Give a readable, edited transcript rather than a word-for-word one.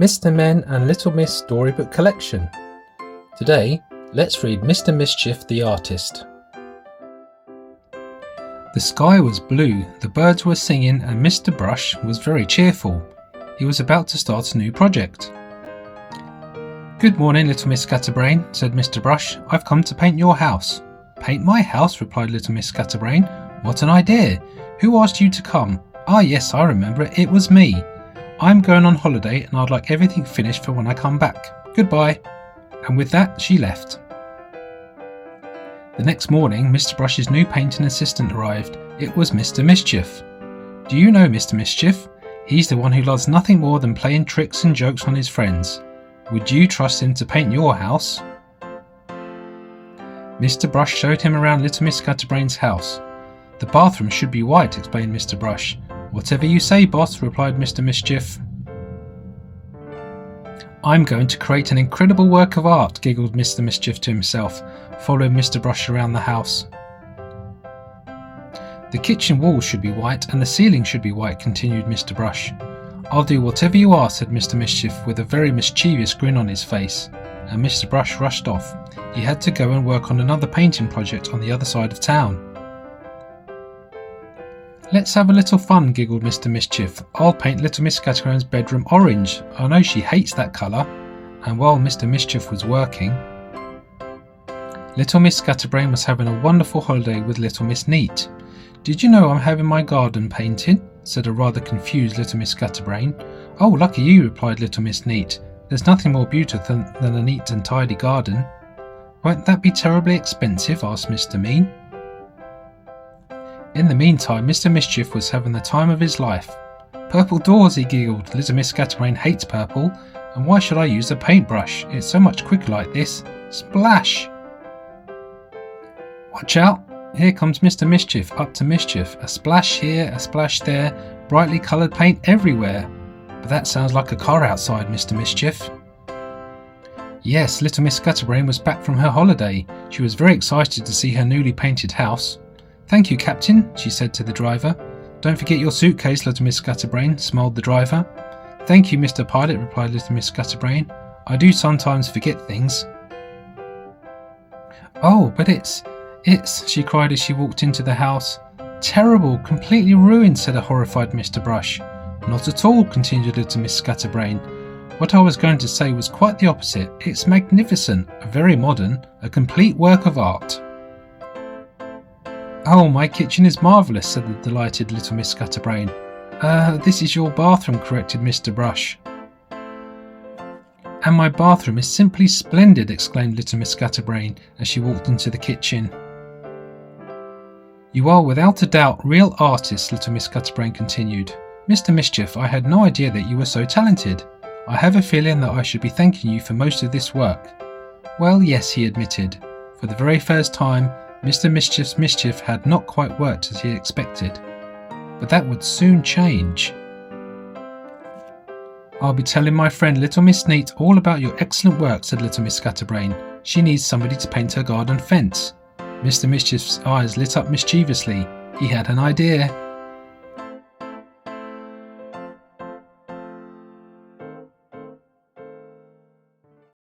Mr. Men and Little Miss Storybook Collection. Today, let's read Mr. Mischief the Artist. The sky was blue, the birds were singing, and Mr. Brush was very cheerful. He was about to start a new project. "Good morning, Little Miss Scatterbrain," said Mr. Brush. "I've come to paint your house." "Paint my house?" replied Little Miss Scatterbrain. "What an idea! Who asked you to come?" "Ah yes, I remember, it was me. I'm going on holiday and I'd like everything finished for when I come back. Goodbye." And with that, she left. The next morning, Mr. Brush's new painting assistant arrived. It was Mr. Mischief. Do you know Mr. Mischief? He's the one who loves nothing more than playing tricks and jokes on his friends. Would you trust him to paint your house? Mr. Brush showed him around Little Miss Scatterbrain's house. "The bathroom should be white," explained Mr. Brush. "Whatever you say, boss," replied Mr. Mischief. "I'm going to create an incredible work of art," giggled Mr. Mischief to himself, following Mr. Brush around the house. "The kitchen walls should be white and the ceiling should be white," continued Mr. Brush. "I'll do whatever you ask," said Mr. Mischief with a very mischievous grin on his face, and Mr. Brush rushed off. He had to go and work on another painting project on the other side of town. "Let's have a little fun," giggled Mr. Mischief. "I'll paint Little Miss Scatterbrain's bedroom orange. I know she hates that colour." And while Mr. Mischief was working, Little Miss Scatterbrain was having a wonderful holiday with Little Miss Neat. "Did you know I'm having my garden painted?" said a rather confused Little Miss Scatterbrain. "Oh, lucky you," replied Little Miss Neat. "There's nothing more beautiful than a neat and tidy garden." "Won't that be terribly expensive?" asked Mr. Mean. In the meantime, Mr. Mischief was having the time of his life. "Purple doors," he giggled. "Little Miss Scatterbrain hates purple, and why should I use a paintbrush? It's so much quicker like this. Splash! Watch out! Here comes Mr. Mischief, up to mischief. A splash here, a splash there, brightly coloured paint everywhere. But that sounds like a car outside, Mr. Mischief." Yes, Little Miss Scatterbrain was back from her holiday. She was very excited to see her newly painted house. "Thank you, Captain," she said to the driver. "Don't forget your suitcase, Little Miss Scatterbrain," smiled the driver. "Thank you, Mr. Pilot," replied Little Miss Scatterbrain. "I do sometimes forget things." "Oh, but it's, she cried as she walked into the house. "Terrible, completely ruined," said a horrified Mr. Brush. "Not at all," continued Little Miss Scatterbrain. "What I was going to say was quite the opposite. It's magnificent, very modern, a complete work of art." "Oh, my kitchen is marvellous," said the delighted Little Miss Scatterbrain. This is your bathroom," corrected Mr. Brush. "And my bathroom is simply splendid," exclaimed Little Miss Scatterbrain as she walked into the kitchen. "You are without a doubt real artists," Little Miss Scatterbrain continued. "Mr. Mischief, I had no idea that you were so talented. I have a feeling that I should be thanking you for most of this work." "Well, yes," he admitted. For the very first time, Mr. Mischief's mischief had not quite worked as he expected. But that would soon change. "I'll be telling my friend Little Miss Neat all about your excellent work," said Little Miss Scatterbrain. "She needs somebody to paint her garden fence." Mr. Mischief's eyes lit up mischievously. He had an idea.